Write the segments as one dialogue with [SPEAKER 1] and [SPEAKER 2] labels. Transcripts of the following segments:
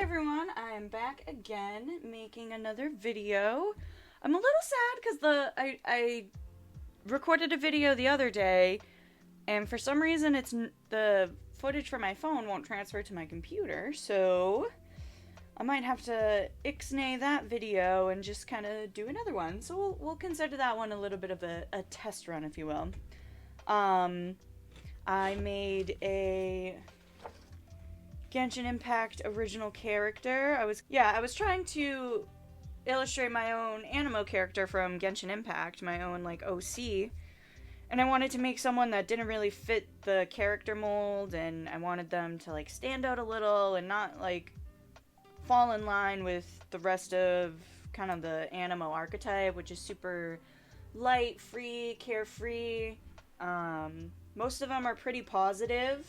[SPEAKER 1] everyone, I'm back again making another video. I'm a little sad because I recorded a video the other day, and for some reason the footage from my phone won't transfer to my computer, so I might have to ixnay that video and just kind of do another one. So we'll consider that one a little bit of a test run, if you will. I made a Genshin Impact original character. I was trying to illustrate my own animo character from Genshin Impact, my own like OC, and I wanted to make someone that didn't really fit the character mold, and I wanted them to like stand out a little and not like fall in line with the rest of kind of the animo archetype, which is super light, free, carefree. Most of them are pretty positive,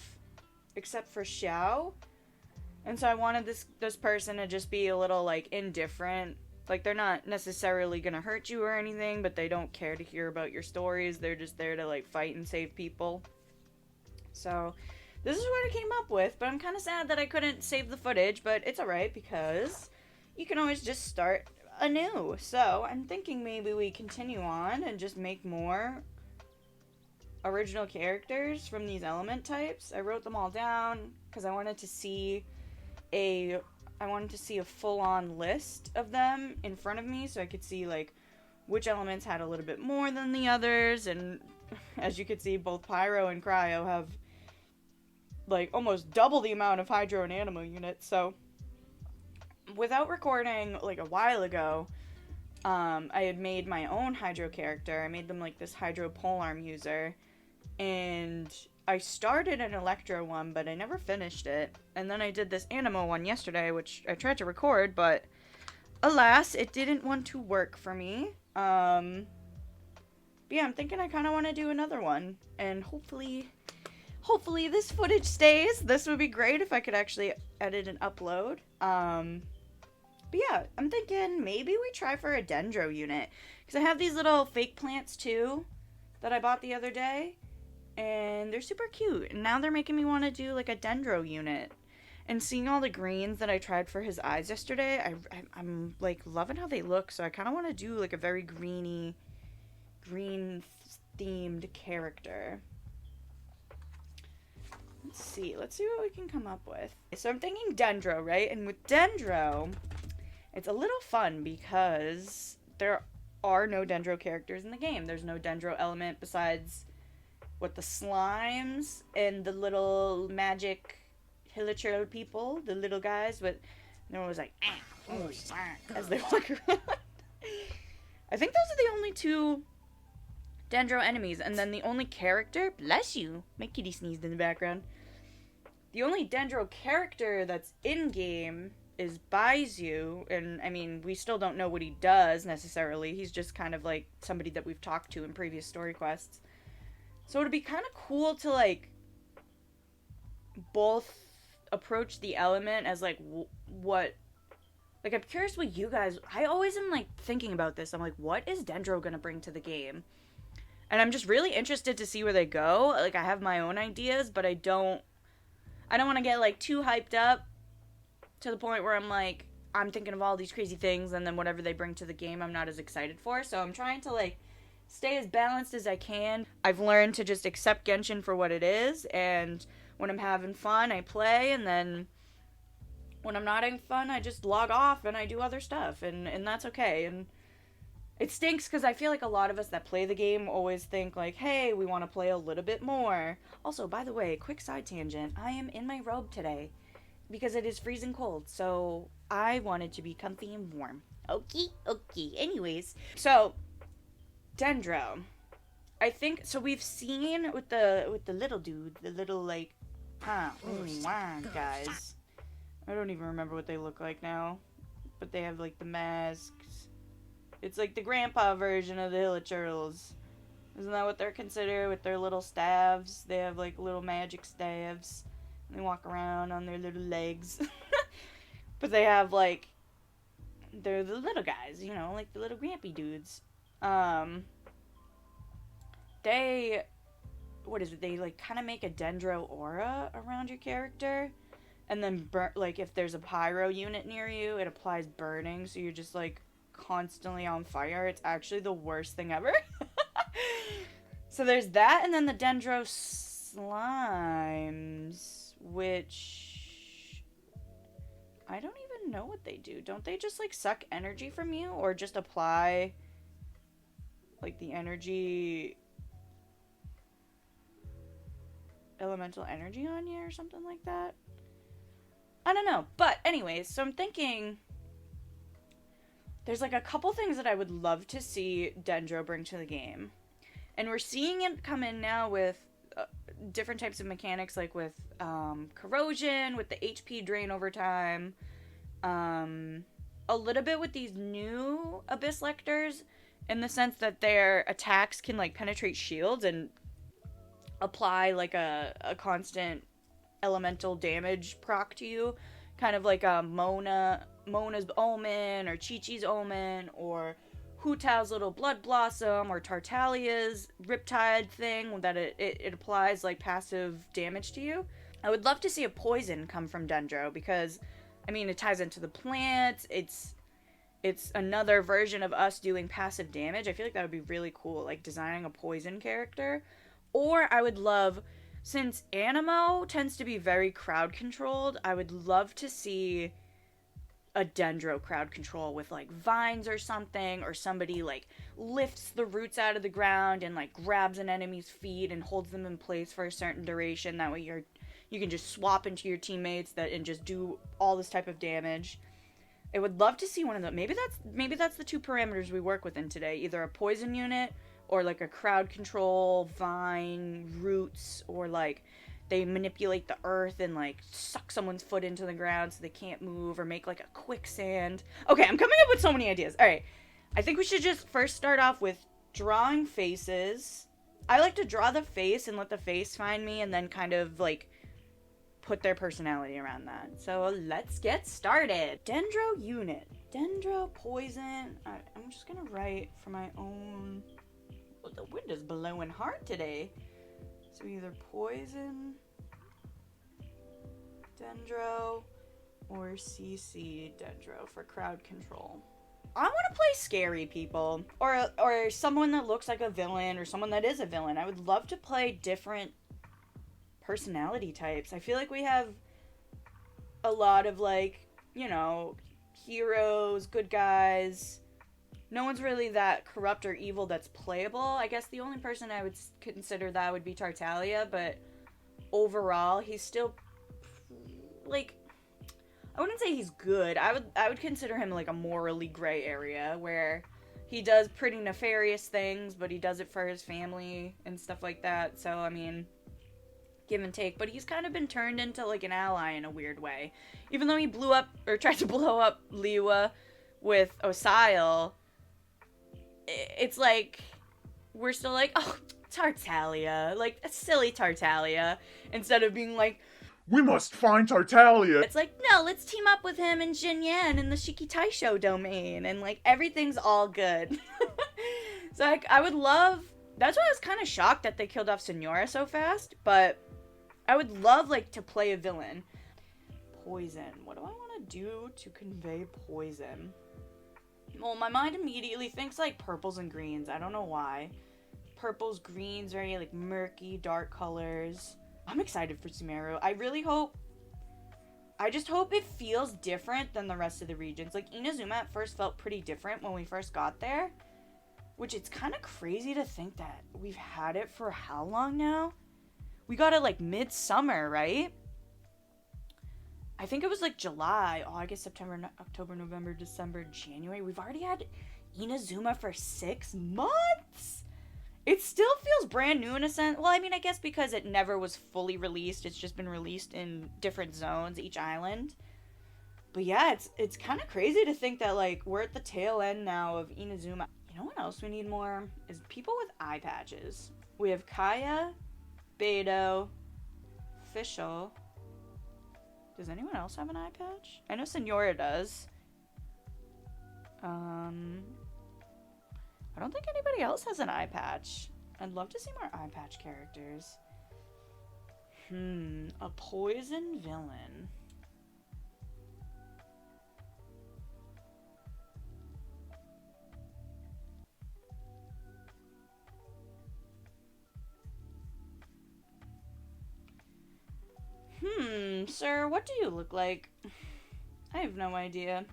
[SPEAKER 1] except for Xiao. And so I wanted this person to just be a little, like, indifferent. Like, they're not necessarily gonna hurt you or anything, but they don't care to hear about your stories. They're just there to, like, fight and save people. So, this is what I came up with, but I'm kind of sad that I couldn't save the footage, but it's alright, because you can always just start anew. So, I'm thinking maybe we continue on and just make more original characters from these element types. I wrote them all down, because I wanted to see a full-on list of them in front of me so I could see like which elements had a little bit more than the others, and as you can see, both Pyro and Cryo have like almost double the amount of Hydro and Animo units. So without recording like a while ago, I had made my own Hydro character. I made them like this Hydro polearm user, and I started an Electro one, but I never finished it. And then I did this Animo one yesterday, which I tried to record, but alas, it didn't want to work for me. But yeah, I'm thinking I kind of want to do another one, and hopefully this footage stays. This would be great if I could actually edit and upload. But yeah, I'm thinking maybe we try for a dendro unit, because I have these little fake plants too that I bought the other day. And they're super cute. And now they're making me want to do like a dendro unit. And seeing all the greens that I tried for his eyes yesterday, I'm like loving how they look. So I kind of want to do like a very green themed character. Let's see what we can come up with. So I'm thinking dendro, right? And with dendro, it's a little fun because there are no dendro characters in the game. There's no dendro element besides the slimes and the little magic hilichurl people, the little guys, but no one was like, as they walk around. I think those are the only two dendro enemies, and then the only character, bless you, my kitty sneezed in the background. The only dendro character that's in-game is Baizu, and I mean, we still don't know what he does necessarily. He's just kind of like somebody that we've talked to in previous story quests. So it'd be kind of cool to, like, both approach the element as, like, what... Like, I'm curious what you guys... I always am, like, thinking about this. I'm like, what is Dendro gonna bring to the game? And I'm just really interested to see where they go. Like, I have my own ideas, but I don't want to get, like, too hyped up to the point where I'm, like, I'm thinking of all these crazy things, and then whatever they bring to the game I'm not as excited for. So I'm trying to, like, stay as balanced as I can. I've learned to just accept Genshin for what it is, and when I'm having fun, I play, and then when I'm not having fun, I just log off and I do other stuff, and that's okay. And it stinks because I feel like a lot of us that play the game always think like, hey, we want to play a little bit more. Also, by the way, quick side tangent, I am in my robe today because it is freezing cold, so I wanted to be comfy and warm. Okay. Anyways, so dendro, I think, so we've seen with the little dude, the little like guys. I don't even remember what they look like now, but they have like the masks. It's like the grandpa version of the hilichurls. Isn't that what they're considered, with their little staves? They have like little magic staves. They walk around on their little legs. But they have like, they're the little guys, you know, like the little grampy dudes. They like kind of make a dendro aura around your character. And then, like, if there's a pyro unit near you, it applies burning, so you're just, like, constantly on fire. It's actually the worst thing ever. So there's that, and then the dendro slimes, which I don't even know what they do. Don't they just, like, suck energy from you, or just apply, like, the energy, elemental energy on you or something like that? I don't know. But anyways, so I'm thinking there's, like, a couple things that I would love to see dendro bring to the game. And we're seeing it come in now with different types of mechanics, like with corrosion, with the HP drain over time. A little bit with these new Abyss Lectors, in the sense that their attacks can, like, penetrate shields and apply, like, a constant elemental damage proc to you. Kind of like a Mona's Omen, or Chi-Chi's Omen, or Hu Tao's little Blood Blossom, or Tartalia's Riptide thing that it applies, like, passive damage to you. I would love to see a poison come from dendro, because, I mean, it ties into the plants. It's another version of us doing passive damage. I feel like that would be really cool, like designing a poison character. Or I would love, since Animo tends to be very crowd controlled, I would love to see a dendro crowd control with, like, vines or something, or somebody, like, lifts the roots out of the ground and, like, grabs an enemy's feet and holds them in place for a certain duration. That way you can just swap into your teammates and just do all this type of damage. I would love to see one of them. Maybe that's the two parameters we work within today. Either a poison unit, or, like, a crowd control, vine, roots, or, like, they manipulate the earth and, like, suck someone's foot into the ground so they can't move, or make, like, a quicksand. Okay, I'm coming up with so many ideas. All right, I think we should just first start off with drawing faces. I like to draw the face and let the face find me, and then kind of, like, put their personality around that. So let's get started. Dendro unit. Dendro poison. I'm just gonna write for my own... Well, the wind is blowing hard today. So either poison, dendro, or CC dendro for crowd control. I want to play scary people, or someone that looks like a villain, or someone that is a villain. I would love to play different personality types. I feel like we have a lot of, like, you know, heroes, good guys. No one's really that corrupt or evil that's playable. I guess the only person I would consider that would be Tartaglia, but overall, he's still, like, I wouldn't say he's good. I would consider him, like, a morally gray area, where he does pretty nefarious things, but he does it for his family and stuff like that. So, I mean, give and take. But he's kind of been turned into, like, an ally in a weird way. Even though he blew up, or tried to blow up Liwa with Osile, it's like, we're still like, oh, Tartaglia, like, a silly Tartaglia, instead of being like,
[SPEAKER 2] we must find Tartaglia.
[SPEAKER 1] It's like, no, let's team up with him and Jinyan in the Shiki Taisho domain, and, like, everything's all good. So, like, I would love, that's why I was kind of shocked that they killed off Senora so fast, but I would love, like, to play a villain. Poison. What do I want to do to convey poison? Well, my mind immediately thinks, like, purples and greens. I don't know why. Purples, greens, very, like, murky, dark colors. I'm excited for Sumeru. I just hope it feels different than the rest of the regions. Like, Inazuma at first felt pretty different when we first got there, which it's kind of crazy to think that we've had it for how long now? We got it, like, midsummer, right? I think it was, like, July, August, September, October, November, December, January. We've already had Inazuma for 6 months? It still feels brand new in a sense. Well, I mean, I guess because it never was fully released. It's just been released in different zones, each island. But yeah, it's kind of crazy to think that, like, we're at the tail end now of Inazuma. You know what else we need more? Is people with eye patches. We have Kaya, Beidou, Fischl. Does anyone else have an eye patch? I know Senora does. I don't think anybody else has an eye patch. I'd love to see more eye patch characters. A poison villain. Sir, what do you look like? I have no idea.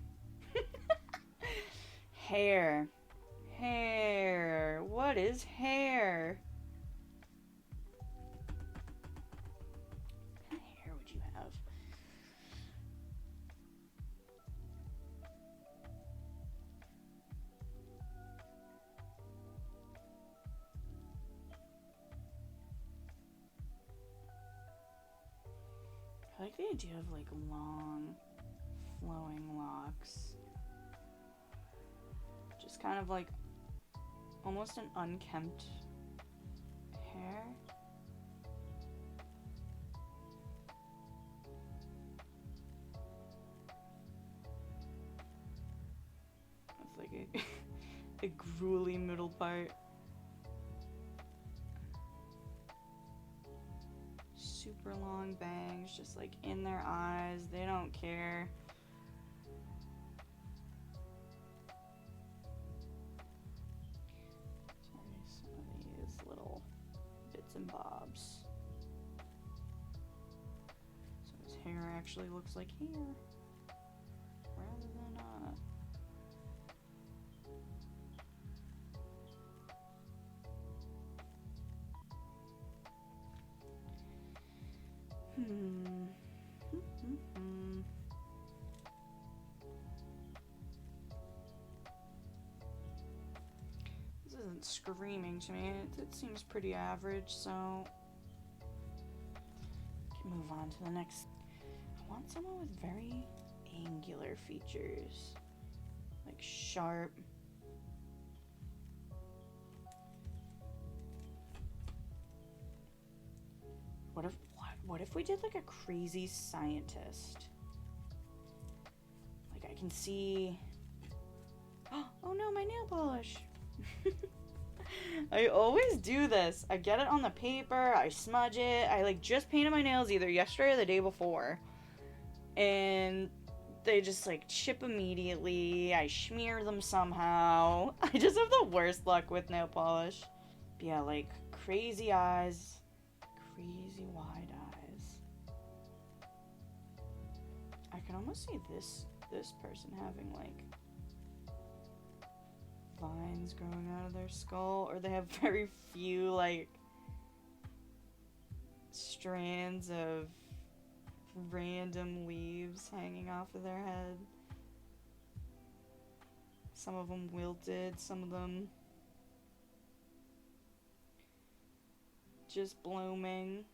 [SPEAKER 1] Hair. Hair. What is hair? What kind of hair would you have? I like the idea of like long, flowing locks. Just kind of like almost an unkempt hair. It's like a gruely middle part. Super long bangs, just like in their eyes. They don't care. Some of these little bits and bobs. So his hair actually looks like hair rather than This isn't screaming to me. It seems pretty average, so can move on to the next. I want someone with very angular features, like sharp. What if we did like a crazy scientist? Like I can see. Oh no, my nail polish. I always do this. I get it on the paper, I smudge it. I like just painted my nails either yesterday or the day before. And they just like chip immediately. I smear them somehow. I just have the worst luck with nail polish. But yeah, like crazy eyes. Crazy wide eyes. I can almost see this person having like vines growing out of their skull, or they have very few like strands of random leaves hanging off of their head. Some of them wilted, some of them just blooming.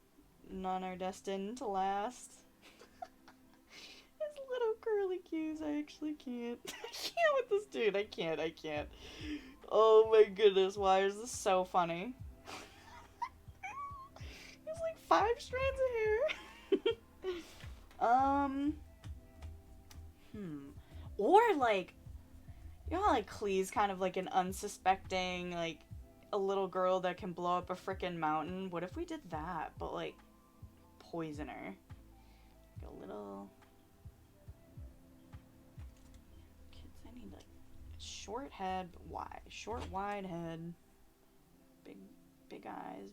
[SPEAKER 1] None are destined to last. His little curly cues, I actually can't. I can't with this dude. I can't. Oh my goodness, why is this so funny? He has like 5 strands of hair. Or like, you know how like Klee's kind of like an unsuspecting, like a little girl that can blow up a frickin' mountain? What if we did that, but like poisoner? Like a little... Kids, I need like short head, but wide. Short, wide head. Big eyes.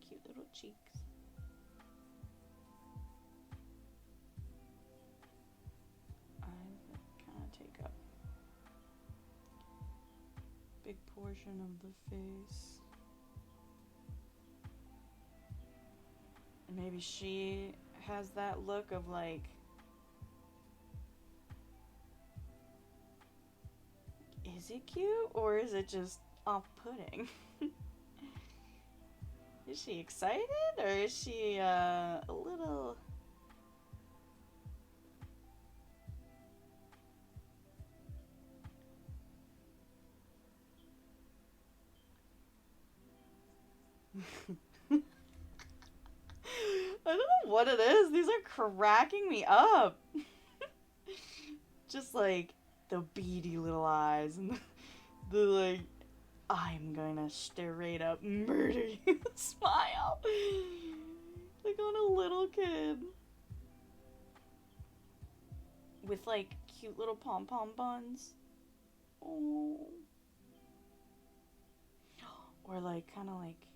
[SPEAKER 1] Cute little cheeks. Eyes that kind of take up big portion of the face. And maybe she has that look of like, is it cute or is it just off-putting? Is she excited or is she a little... I don't know what it is. These are cracking me up. Just like the beady little eyes and the like, I'm gonna straight up murder you smile. Like on a little kid. With like cute little pom-pom buns. Oh. Or like kind of like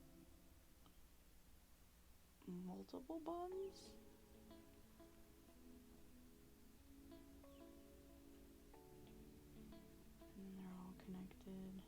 [SPEAKER 1] multiple buns? And they're all connected.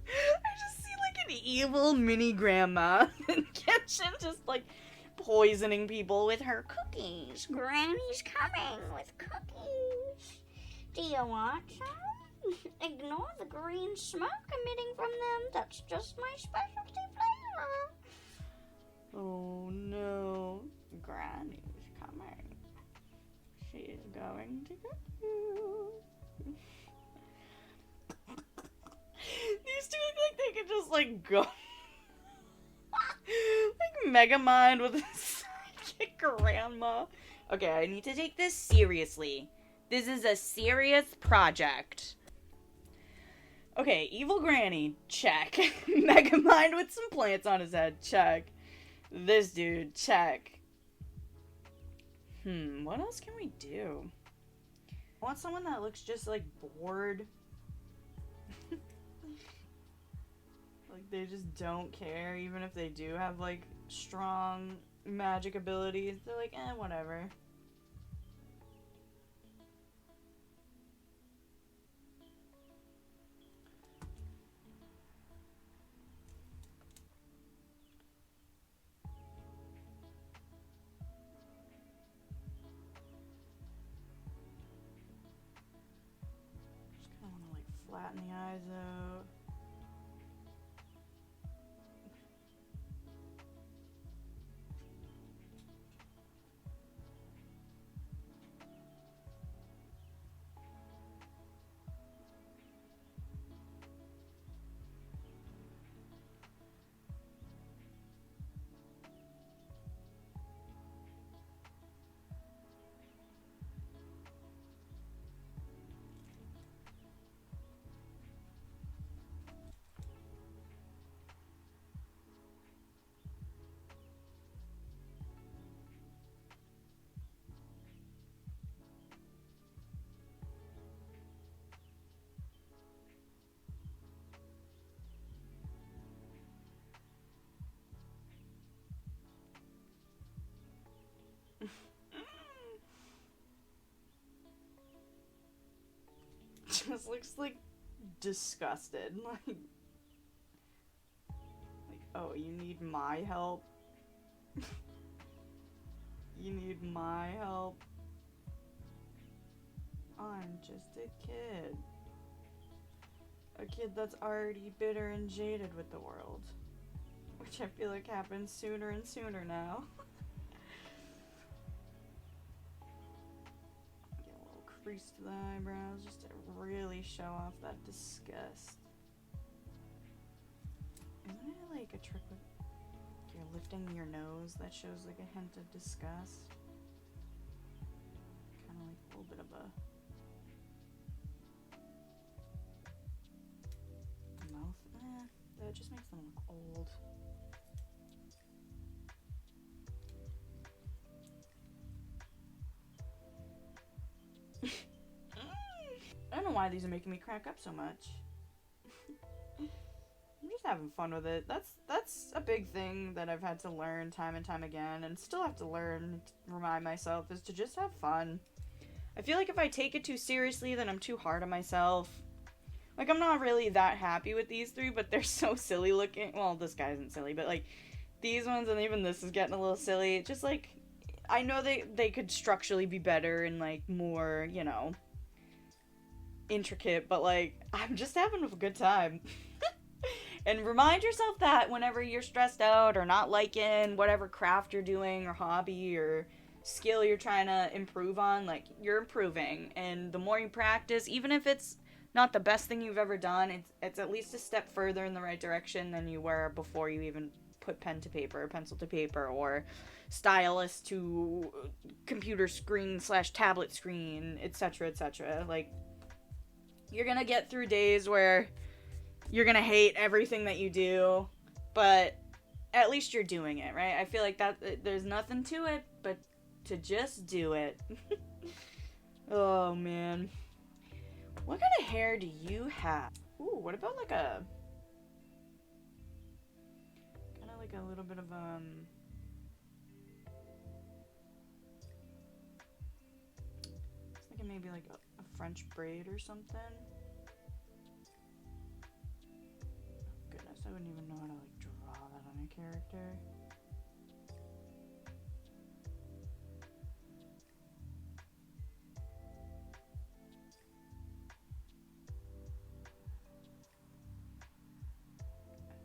[SPEAKER 1] I just see like an evil mini grandma in kitchen just like poisoning people with her cookies.
[SPEAKER 3] Granny's coming with cookies. Do you want some? Ignore the green smoke emitting from them. That's just my specialty flavor.
[SPEAKER 1] Oh no, Granny's coming. She's going to get you. These two look like they could just like go like Mega Mind with a psychic grandma. Okay, I need to take this seriously. This is a serious project. Okay, evil granny, check. Mega Mind with some plants on his head, check. This dude, check. What else can we do? I want someone that looks just like bored. Like they just don't care, even if they do have like strong magic abilities. They're like, whatever. Just kind of want to like flatten the eyes out. Just looks like disgusted. Like, oh, you need my help? You need my help? I'm just a kid. A kid that's already bitter and jaded with the world. Which I feel like happens sooner and sooner now. Get a little crease to the eyebrows just to really show off that disgust. Isn't it like a trick with you're lifting your nose that shows like a hint of disgust? Kind of like a little bit of a mouth. That just makes them look old. I don't know why these are making me crack up so much. I'm just having fun with it. That's a big thing that I've had to learn time and time again, and still have to learn, remind myself, is to just have fun. I feel like if I take it too seriously, then I'm too hard on myself. Like, I'm not really that happy with these three, but they're so silly looking. Well, this guy isn't silly, but, like, these ones and even this is getting a little silly. Just, like, I know they could structurally be better and, like, more, you know, intricate, but, like, I'm just having a good time. And remind yourself that whenever you're stressed out or not liking whatever craft you're doing or hobby or skill you're trying to improve on, like, you're improving. And the more you practice, even if it's not the best thing you've ever done, it's at least a step further in the right direction than you were before you even put pen to paper, pencil to paper, or stylus to computer screen / tablet screen, etc., etc. Like, you're gonna get through days where you're gonna hate everything that you do, but at least you're doing it, right? I feel like that there's nothing to it but to just do it. Oh man. What kind of hair do you have? Ooh, what about like a kind of like a little bit of thinking maybe like a French braid or something. Oh, goodness, I wouldn't even know how to like draw that on a character.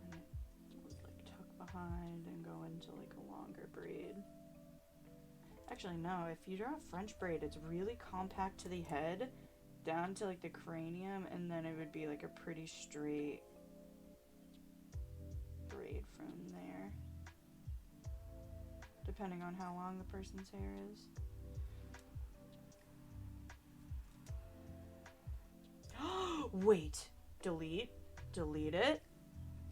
[SPEAKER 1] And it would like tuck behind and go into like a longer braid. Actually, no, if you draw a French braid, it's really compact to the head, down to like the cranium, and then it would be like a pretty straight braid from there, depending on how long the person's hair is. Wait, delete it,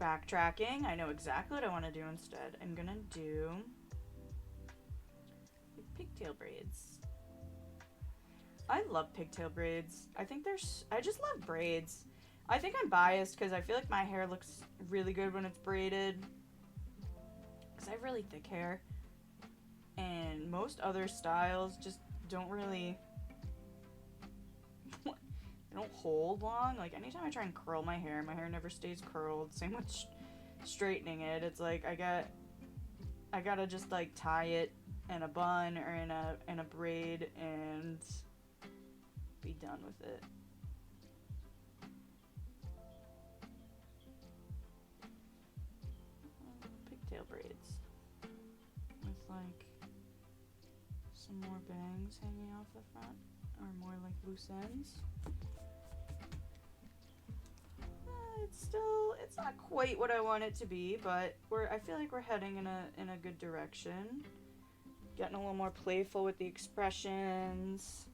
[SPEAKER 1] backtracking. I know exactly what I want to do instead. I'm gonna do pigtail braids. I love pigtail braids. I just love braids. I think I'm biased because I feel like my hair looks really good when it's braided, because I have really thick hair, and most other styles just don't really they don't hold long. Like anytime I try and curl my hair never stays curled. Same with straightening it. It's like I gotta just like tie it in a bun or in a braid and be done with it. Pigtail braids with like some more bangs hanging off the front, or more like loose ends. It's not quite what I want it to be, but I feel like we're heading in a good direction. Getting a little more playful with the expressions.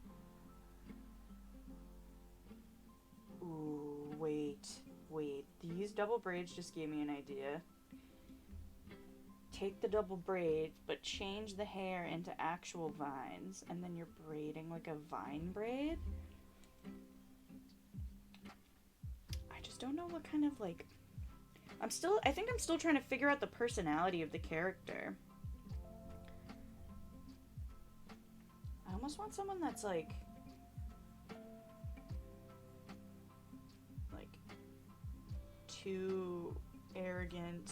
[SPEAKER 1] Ooh, wait. These double braids just gave me an idea. Take the double braids, but change the hair into actual vines, and then you're braiding like a vine braid. I just don't know what kind of like... I think I'm still trying to figure out the personality of the character. I almost want someone that's like too arrogant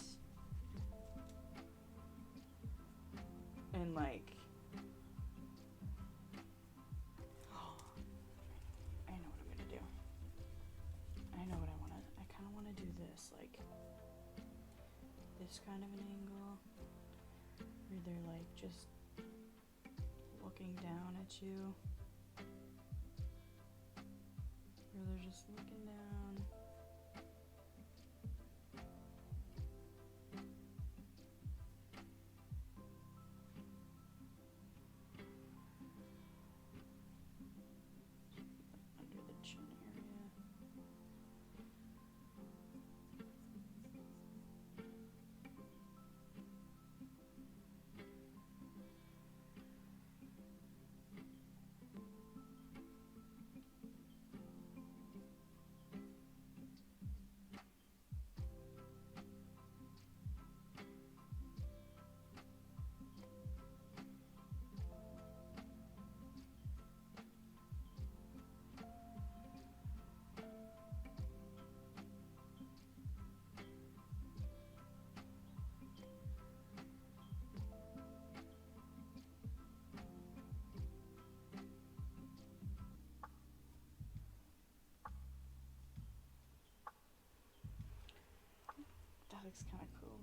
[SPEAKER 1] and like I know what I'm gonna do. I know what I kind of want to do this, like this kind of an angle where they're like just looking down at you, where they're just looking down. Under the chin area. That looks kind of cool.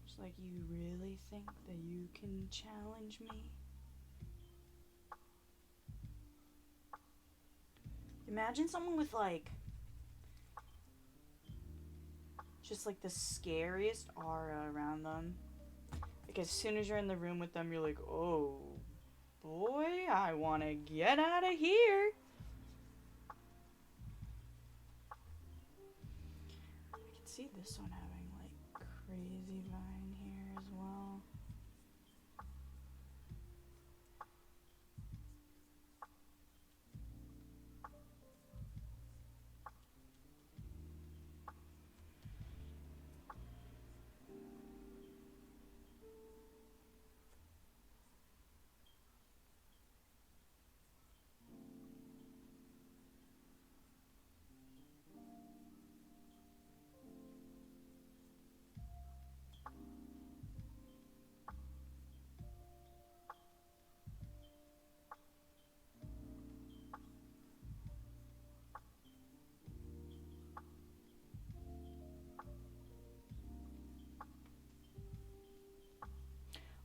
[SPEAKER 1] Just like, you really think that you can challenge me? Imagine someone with like just like the scariest aura around them. Like as soon as you're in the room with them, you're like, oh boy, I want to get out of here. see this one having like crazy vine here as well.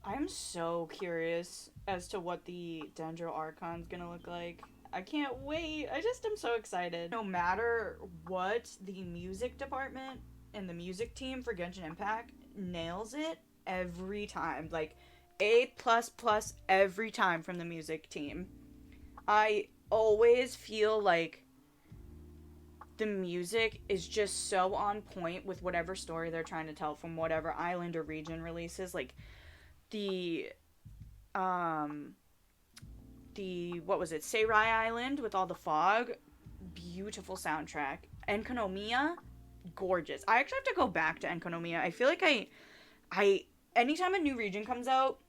[SPEAKER 1] I'm so curious as to what the Dendro Archon's gonna look like. I can't wait. I just am so excited. No matter what, the music department and the music team for Genshin Impact nails it every time. Like, A++ every time from the music team. I always feel like the music is just so on point with whatever story they're trying to tell from whatever island or region releases. Like, the what was it, Seirai Island with all the fog, beautiful soundtrack. Enkonomiya, gorgeous. I actually have to go back to Enkonomiya. I feel like I anytime a new region comes out,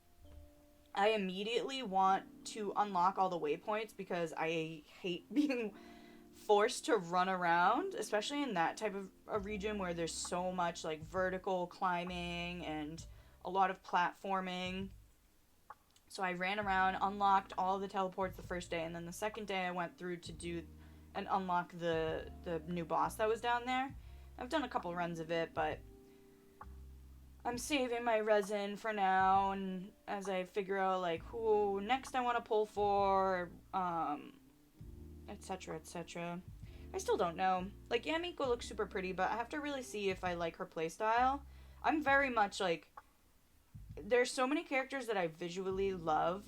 [SPEAKER 1] I immediately want to unlock all the waypoints because I hate being forced to run around, especially in that type of a region where there's so much like vertical climbing and a lot of platforming. So I ran around, unlocked all the teleports the first day, and then the second day I went through to do and unlock the new boss that was down there. I've done a couple runs of it, but I'm saving my resin for now, and as I figure out like who next I want to pull for, etc, etc. I still don't know. Like, Yamiko looks super pretty, but I have to really see if I like her playstyle. I'm very much like, there's so many characters that I visually love,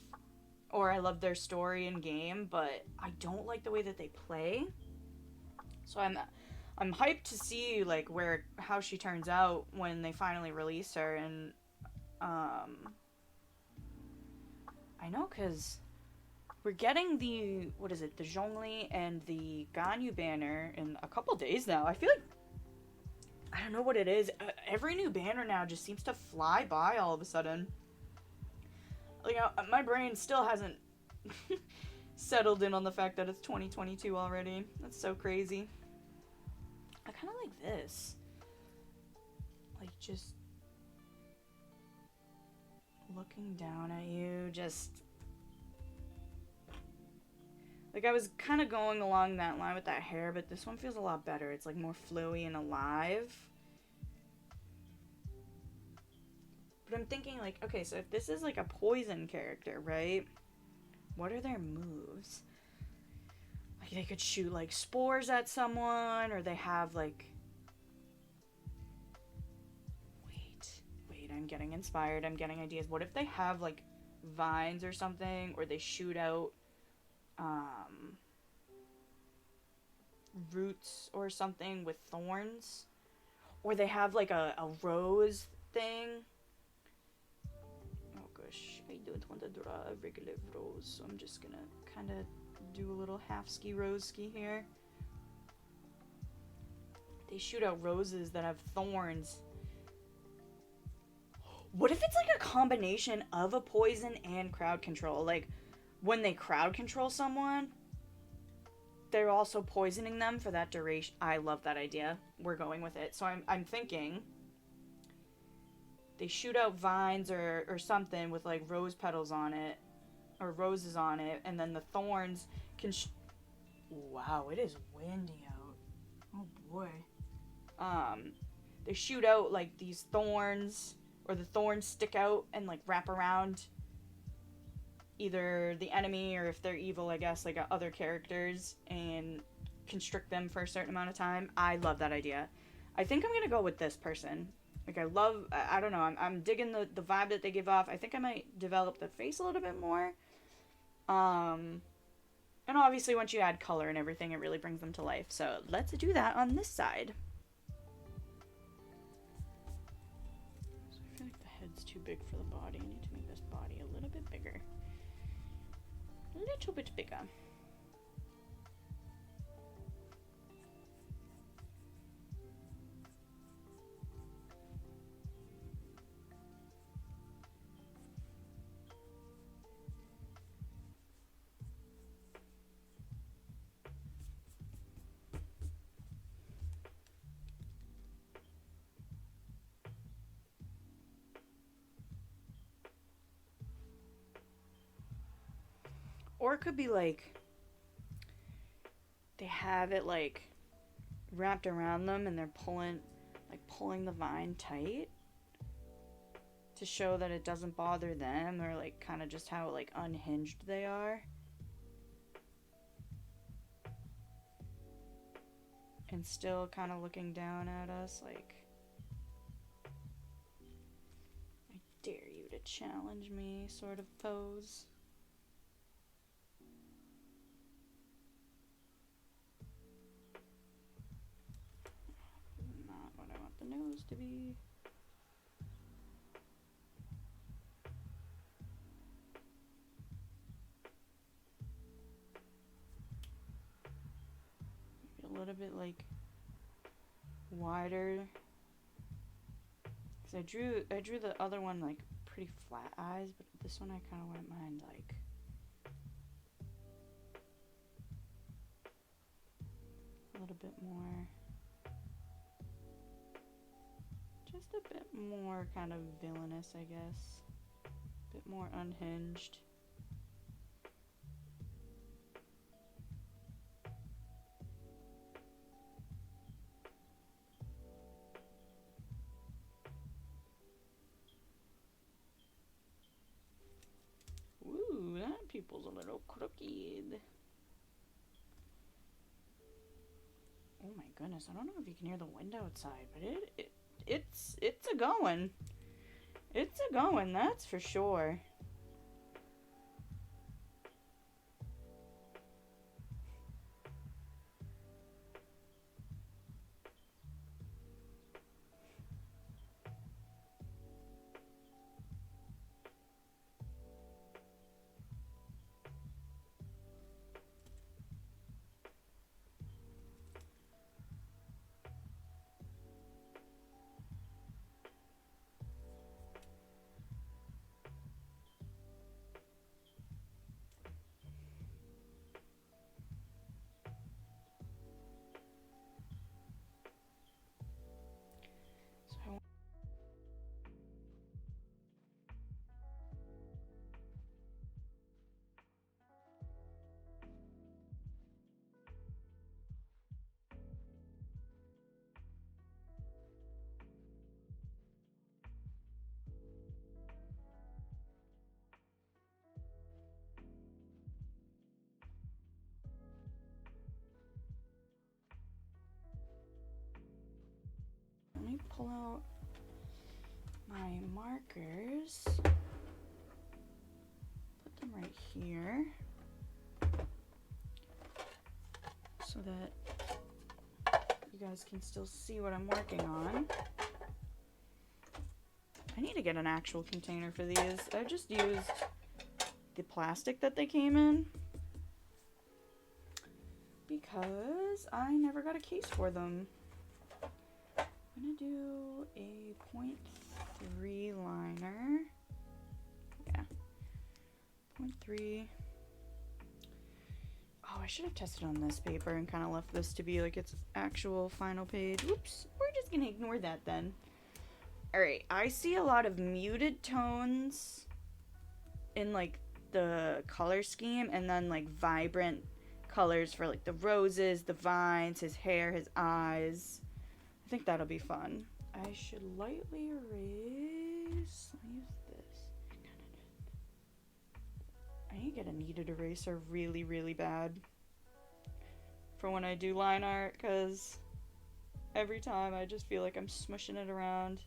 [SPEAKER 1] or I love their story and game, but I don't like the way that they play. So I'm hyped to see like how she turns out when they finally release her. And I know, because we're getting the Zhongli and the Ganyu banner in a couple days now. I feel like, I don't know what it is. Every new banner now just seems to fly by all of a sudden. Like, my brain still hasn't settled in on the fact that it's 2022 already. That's so crazy. I kind of like this. Like, just looking down at you, just... Like, I was kind of going along that line with that hair, but this one feels a lot better. It's, like, more flowy and alive. But I'm thinking, like, okay, so if this is, like, a poison character, right? What are their moves? Like, they could shoot, like, spores at someone, or they have, like... Wait, I'm getting inspired. I'm getting ideas. What if they have, like, vines or something, or they shoot out... roots or something with thorns, or they have like a rose thing. Oh gosh, I don't want to draw a regular rose, so I'm just gonna kind of do a little half ski rose ski here. They shoot out roses that have thorns. What if it's like a combination of a poison and crowd control? Like, when they crowd control someone, they're also poisoning them for that duration. I love that idea. We're going with it. So I'm thinking they shoot out vines or something with like rose petals on it, or roses on it, and then the thorns can wow, it is windy out. Oh boy. They shoot out like these thorns, or the thorns stick out and like wrap around either the enemy, or if they're evil, I guess, like other characters, and constrict them for a certain amount of time. I love that idea. I think I'm gonna go with this person. Like, I don't know, I'm digging the vibe that they give off. I think I might develop the face a little bit more. And obviously once you add color and everything, it really brings them to life. So let's do that on this side. That's too big for the body. I need to make this body a little bit bigger. A little bit bigger. Or it could be like they have it like wrapped around them and they're pulling the vine tight to show that it doesn't bother them, or like kind of just how like unhinged they are. And still kind of looking down at us like, I dare you to challenge me sort of pose. Not what I want the nose to be. Maybe a little bit like wider, because I drew the other one like pretty flat eyes, but this one I kind of wouldn't mind like a little bit more, just a bit more kind of villainous, I guess, a bit more unhinged. Ooh, that pupil's a little crooked. Oh my goodness, I don't know if you can hear the wind outside, but it's a going. It's a going, that's for sure. Let me pull out my markers, put them right here, so that you guys can still see what I'm working on. I need to get an actual container for these. I just used the plastic that they came in because I never got a case for them. I'm gonna do a 0.3 liner. Yeah, 0.3. Oh, I should have tested on this paper and kind of left this to be like its actual final page. Oops, we're just gonna ignore that then. Alright, I see a lot of muted tones in like the color scheme, and then like vibrant colors for like the roses, the vines, his hair, his eyes. I think that'll be fun. I should lightly erase. Let me use this. I need to get a kneaded eraser really, really bad for when I do line art, because every time I just feel like I'm smushing it around.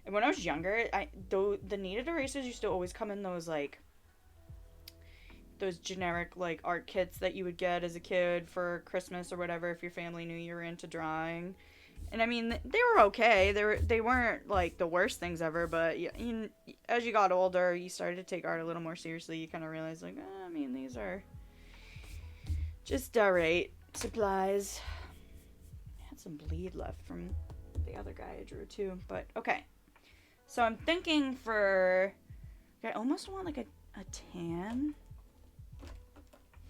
[SPEAKER 1] And when I was younger, the kneaded erasers used to always come in those like those generic like art kits that you would get as a kid for Christmas or whatever if your family knew you were into drawing. And I mean, they were okay. They weren't like the worst things ever, but as you got older, you started to take art a little more seriously. You kind of realized, like, I mean, these are just alright supplies. I had some bleed left from the other guy I drew too, but okay. So I'm thinking for, I almost want like a tan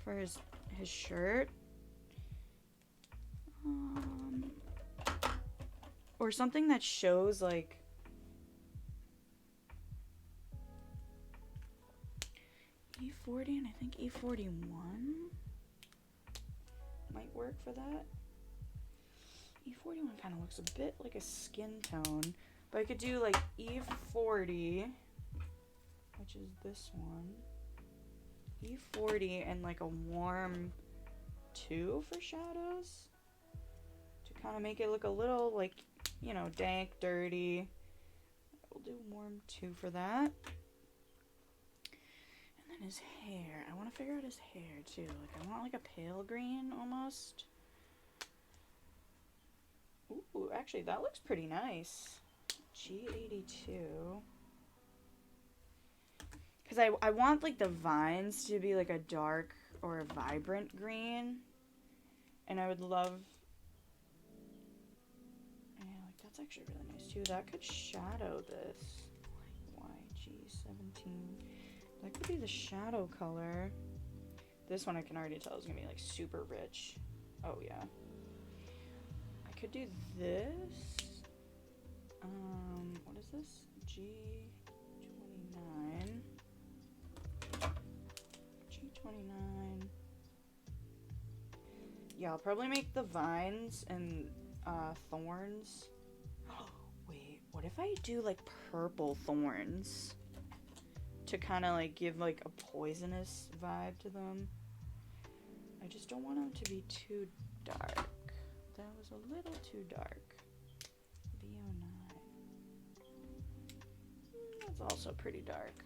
[SPEAKER 1] for his shirt. Or something that shows like E40 and I think E41 might work for that. E41 kind of looks a bit like a skin tone, but I could do like E40, which is this one. E40 and like a warm 2 for shadows to kind of make it look a little like, you know, dank, dirty. We'll do warm 2 for that. And then his hair. I want to figure out his hair too. Like I want like a pale green almost. Ooh, actually that looks pretty nice. G82. Because I want like the vines to be like a dark or a vibrant green. And I would love, yeah, like that's actually really nice too. That could shadow this. Like YG17. That could be the shadow color. This one I can already tell is gonna be like super rich. Oh yeah. I could do this. What is this? G29. G29. Yeah, I'll probably make the vines and thorns. Wait, what if I do like purple thorns to kind of like give like a poisonous vibe to them? I just don't want them to be too dark. That was a little too dark. VO9. That's also pretty dark.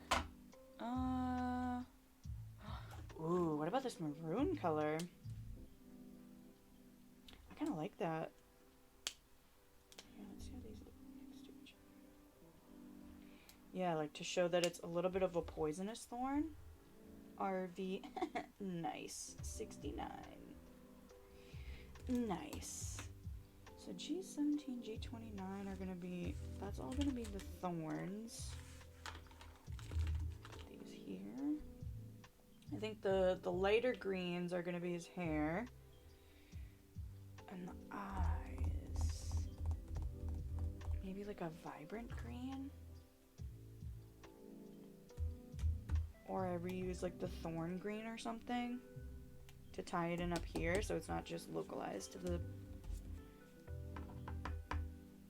[SPEAKER 1] Ooh, what about this maroon color? I kind of like that. Yeah, let's see how these look next to each other. Yeah, like to show that it's a little bit of a poisonous thorn. RV. Nice. 69. Nice. So G17, G29 are going to be, that's all going to be the thorns. Put these here. I think the lighter greens are going to be his hair. And the eyes. Maybe like a vibrant green. Or I reuse like the thorn green or something to tie it in up here so it's not just localized to the...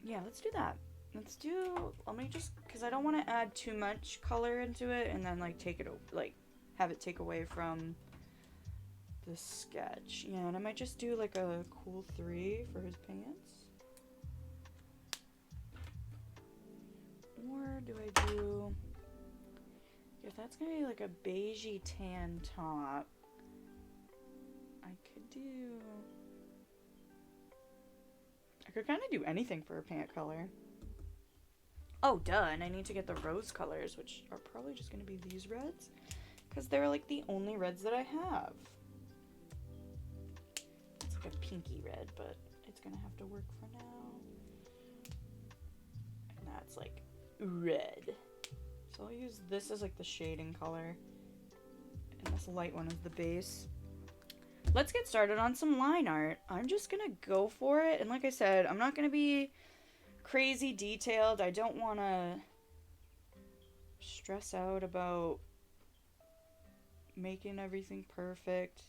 [SPEAKER 1] Yeah, let's do that. Let's do... Let me just... Because I don't want to add too much color into it and then like take it... Like have it take away from the sketch. Yeah, and I might just do like a cool 3 for his pants. Or do I do... If that's gonna be like a beigey tan top, I could do... I could kind of do anything for a pant color. Oh, duh, and I need to get the rose colors, which are probably just gonna be these reds, because they're like the only reds that I have. It's like a pinky red, but it's gonna have to work for now. And that's like red. So I'll use this as like the shading color. And this light one is the base. Let's get started on some line art. I'm just gonna go for it. And like I said, I'm not gonna be crazy detailed. I don't wanna stress out about making everything perfect.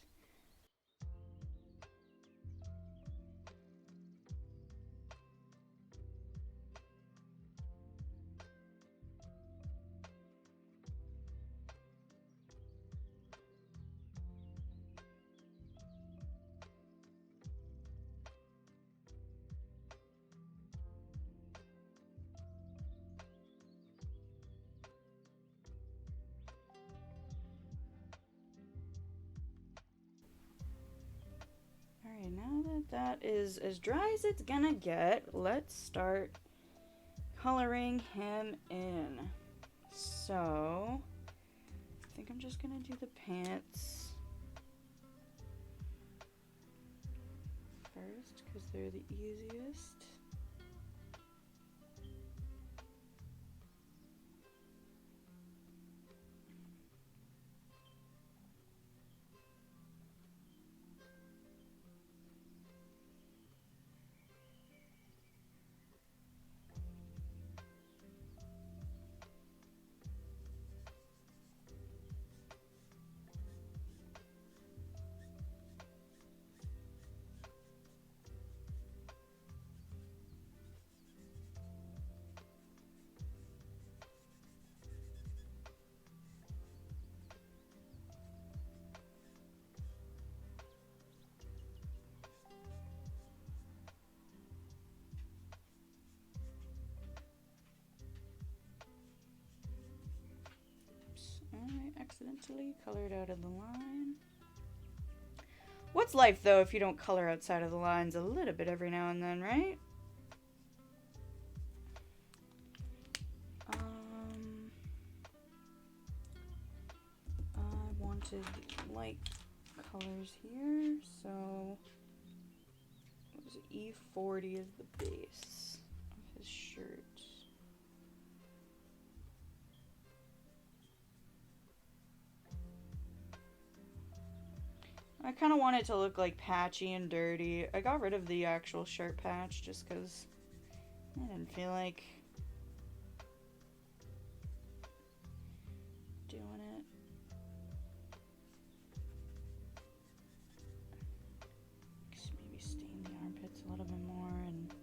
[SPEAKER 1] that is as dry as it's gonna get. Let's start coloring him in. So, I think I'm just gonna do the pants first because they're the easiest. I accidentally colored out of the line. What's life, though, if you don't color outside of the lines a little bit every now and then, right? I wanted light colors here, so what was it? E40 is the base of his shirt. I kind of want it to look like patchy and dirty. I got rid of the actual shirt patch just because I didn't feel like doing it. Just maybe stain the armpits a little bit more and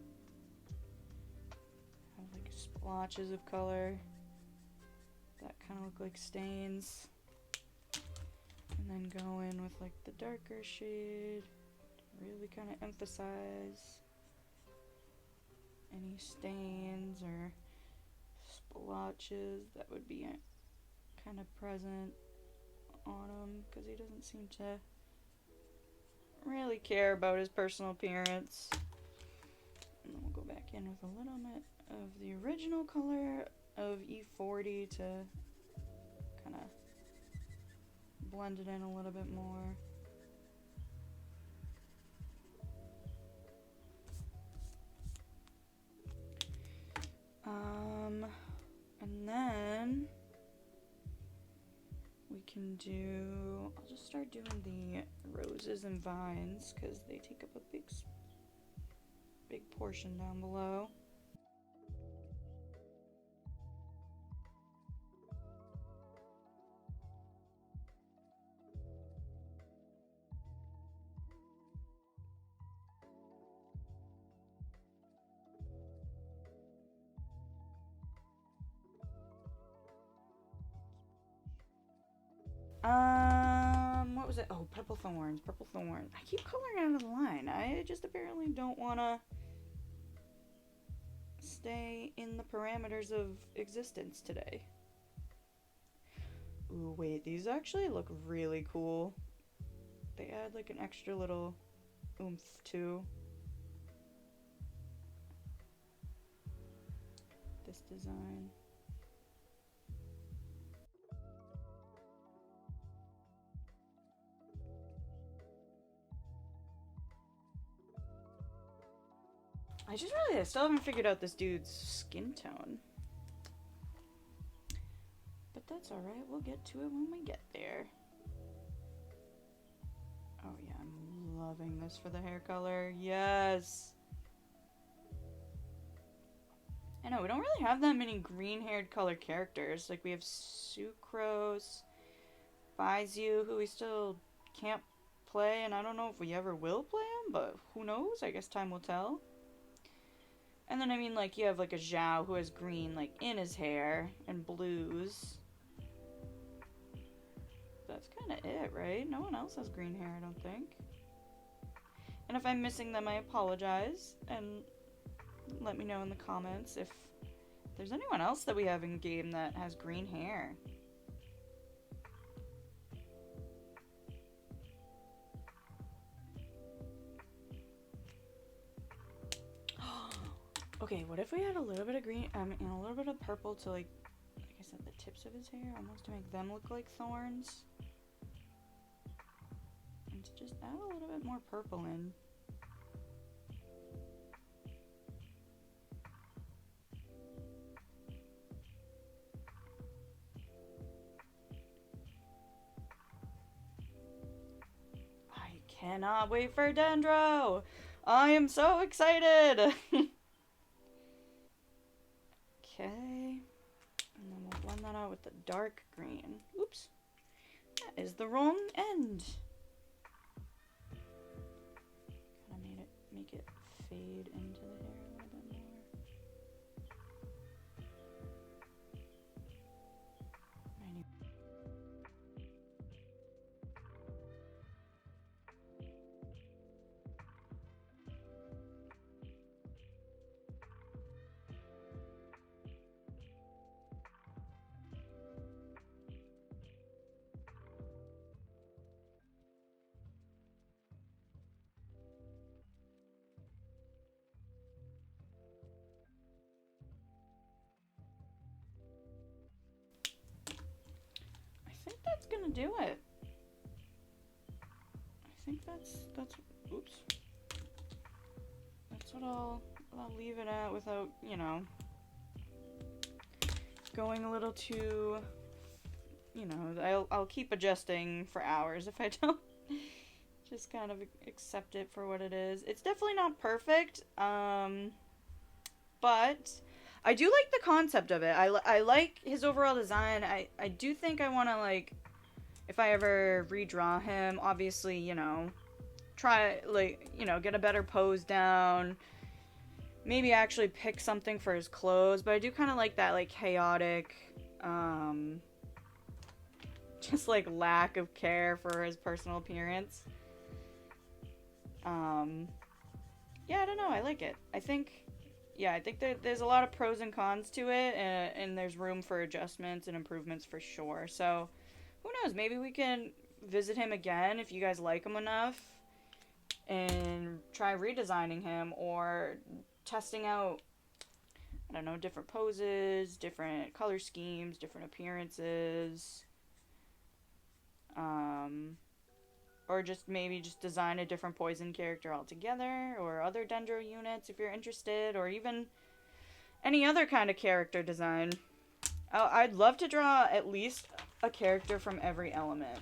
[SPEAKER 1] have like splotches of color that kind of look like stains. And then go in with like the darker shade to really kind of emphasize any stains or splotches that would be kind of present on him, because he doesn't seem to really care about his personal appearance. And then we'll go back in with a little bit of the original color of E40 to kind of blend it in a little bit more. And then we can do, I'll just start doing the roses and vines because they take up a big portion down below. What was it? Oh, purple thorns. I keep coloring out of the line. I just apparently don't want to stay in the parameters of existence today. Ooh, wait, these actually look really cool. They add like an extra little oomph to this design. I still haven't figured out this dude's skin tone. But that's alright, we'll get to it when we get there. Oh yeah, I'm loving this for the hair color. Yes! I know, we don't really have that many green-haired color characters. Like, we have Sucrose, Baizu, who we still can't play, and I don't know if we ever will play him, but who knows? I guess time will tell. And then, I mean, like, you have, like, a Zhao who has green, like, in his hair, and blues. That's kind of it, right? No one else has green hair, I don't think. And if I'm missing them, I apologize, and let me know in the comments if there's anyone else that we have in game that has green hair. Okay, what if we had a little bit of green, and a little bit of purple to like I said, the tips of his hair, almost to make them look like thorns. And to just add a little bit more purple in. I cannot wait for Dendro! I am so excited! Okay. And then we'll blend that out with the dark green. Oops. That is the wrong end. Kind of make it fade into the hair a little bit more. I think that's gonna do it. I think that's oops. That's what I'll leave it at without, you know, going a little too, you know, I'll keep adjusting for hours if I don't. Just kind of accept it for what it is. It's definitely not perfect, but I do like the concept of it. I like his overall design. I do think I want to, like, if I ever redraw him, obviously, you know, try, like, you know, get a better pose down. Maybe actually pick something for his clothes. But I do kind of like that, like, chaotic, just, like, lack of care for his personal appearance. Yeah, I don't know. I like it. I think there's a lot of pros and cons to it, and there's room for adjustments and improvements for sure. So, who knows? Maybe we can visit him again if you guys like him enough and try redesigning him or testing out, I don't know, different poses, different color schemes, different appearances. Or just maybe just design a different poison character altogether, or other dendro units if you're interested, or even any other kind of character design. I'd love to draw at least a character from every element.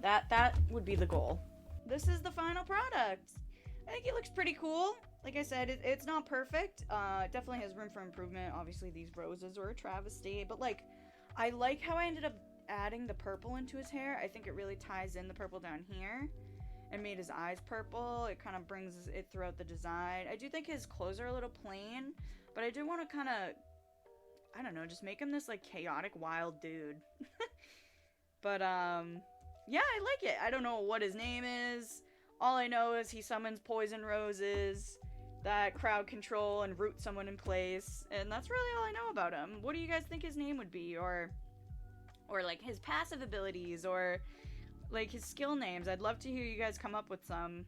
[SPEAKER 1] That would be the goal. This is the final product. I think it looks pretty cool. Like I said, it's not perfect. It definitely has room for improvement. Obviously, these roses were a travesty, but like, I like how I ended up adding the purple into his hair. I think it really ties in the purple down here and made his eyes purple. It kind of brings it throughout the design. I do think his clothes are a little plain, but I do want to kind of, I don't know, just make him this like chaotic wild dude. But yeah, I like it. I don't know what his name is. All I know is he summons poison roses that crowd control and root someone in place, and that's really all I know about him. What do you guys think his name would be, or like his passive abilities, or like his skill names? I'd love to hear you guys come up with some.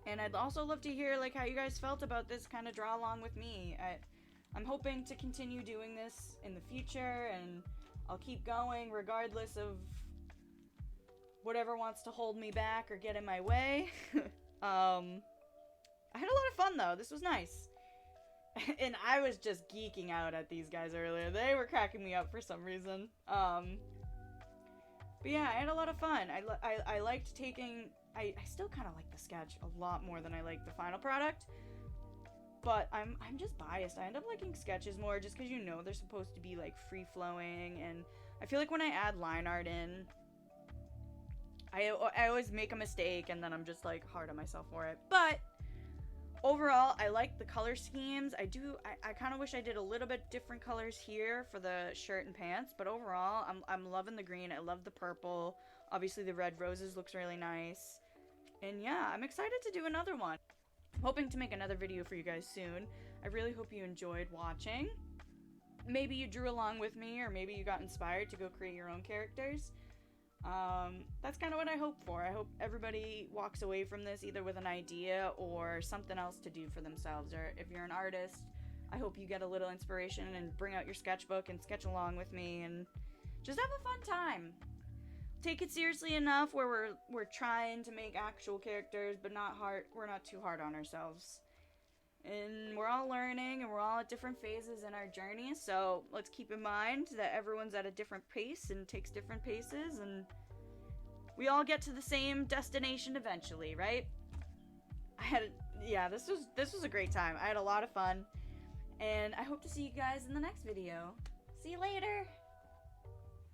[SPEAKER 1] And I'd also love to hear like how you guys felt about this kind of draw along with me. I'm hoping to continue doing this in the future, and I'll keep going regardless of whatever wants to hold me back or get in my way. I had a lot of fun though. This was nice. And I was just geeking out at these guys earlier. They were cracking me up for some reason. But yeah, I had a lot of fun. I liked taking... I still kind of like the sketch a lot more than I like the final product. But I'm just biased. I end up liking sketches more just because, you know, they're supposed to be like free-flowing. And I feel like when I add line art in, I always make a mistake and then I'm just like hard on myself for it. But overall, I like the color schemes. I kind of wish I did a little bit different colors here for the shirt and pants, but overall, I'm loving the green. I love the purple. Obviously, the red roses looks really nice. And yeah, I'm excited to do another one. I'm hoping to make another video for you guys soon. I really hope you enjoyed watching. Maybe you drew along with me, or maybe you got inspired to go create your own characters. That's kind of what I hope for. I hope everybody walks away from this either with an idea or something else to do for themselves. Or if you're an artist, I hope you get a little inspiration and bring out your sketchbook and sketch along with me and just have a fun time. Take it seriously enough where we're trying to make actual characters, but we're not too hard on ourselves. And we're all learning, and we're all at different phases in our journey, so let's keep in mind that everyone's at a different pace and takes different paces, and we all get to the same destination eventually, right? This was a great time. I had a lot of fun, and I hope to see you guys in the next video. See you later!